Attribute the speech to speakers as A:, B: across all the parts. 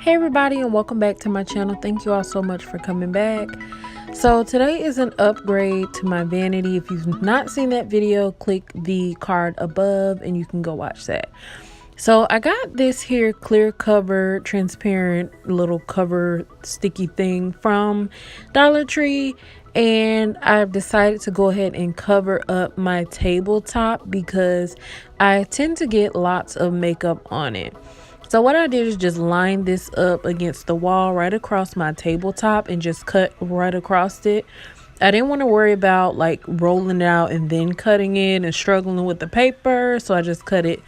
A: Hey everybody, and welcome back to my channel. Thank you all so much for coming back. So today is an upgrade to my vanity. If you've not seen that video, click the card above and you can go watch that. So I got this here clear cover, transparent little cover sticky thing from Dollar Tree, and I've decided to go ahead and cover up my tabletop because I tend to get lots of makeup on it. So what I did is just line this up against the wall right across my tabletop and just cut right across it. I didn't want to worry about like rolling it out and then cutting it and struggling with the paper, so I just cut it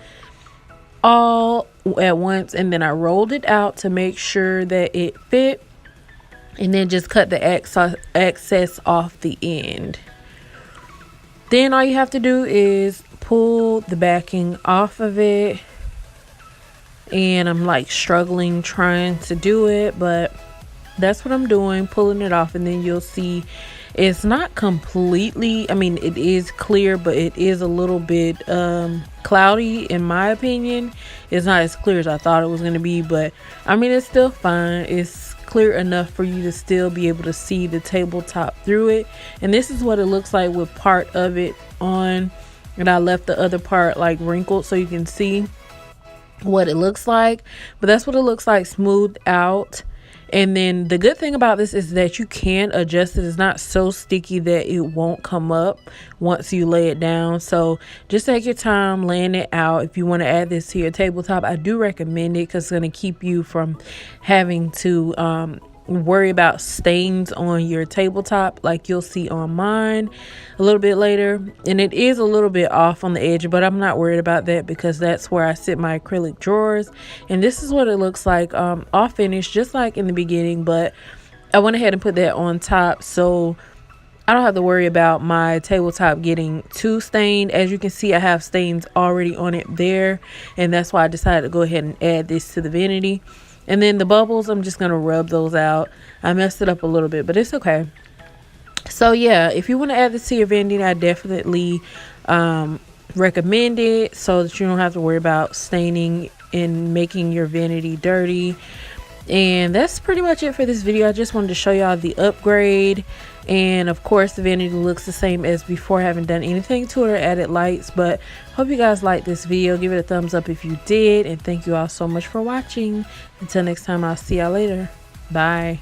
A: all at once, and then I rolled it out to make sure that it fit, and then just cut the excess off the end. Then all you have to do is pull the backing off of it, and I'm like struggling trying to do it, but that's what I'm doing, pulling it off. And then you'll see it's not completely, I mean, it is clear, but it is a little bit cloudy in my opinion. It's not as clear as I thought it was going to be, but I mean, it's still fine. It's clear enough for you to still be able to see the tabletop through it. And this is what it looks like with part of it on, and I left the other part like wrinkled so you can see what it looks like. But that's what it looks like smoothed out. And then the good thing about this is that you can adjust it. It's not so sticky that it won't come up once you lay it down. So just take your time laying it out. If you want to add this to your tabletop, I do recommend it because it's going to keep you from having to worry about stains on your tabletop like you'll see on mine a little bit later. And it is a little bit off on the edge, but I'm not worried about that because that's where I sit my acrylic drawers. And this is what it looks like all finished, just like in the beginning, but I went ahead and put that on top so I don't have to worry about my tabletop getting too stained. As you can see, I have stains already on it there, and that's why I decided to go ahead and add this to the vanity. And then the bubbles, I'm just going to rub those out. I messed it up a little bit, but it's okay. So yeah, if you want to add this to your vanity, I definitely recommend it so that you don't have to worry about staining and making your vanity dirty. And that's pretty much it for this video. I just wanted to show y'all the upgrade. And of course, the vanity looks the same as before. I haven't done anything to it or added lights, but hope you guys liked this video. Give it a thumbs up if you did, and thank you all so much for watching. Until next time, I'll see y'all later. Bye.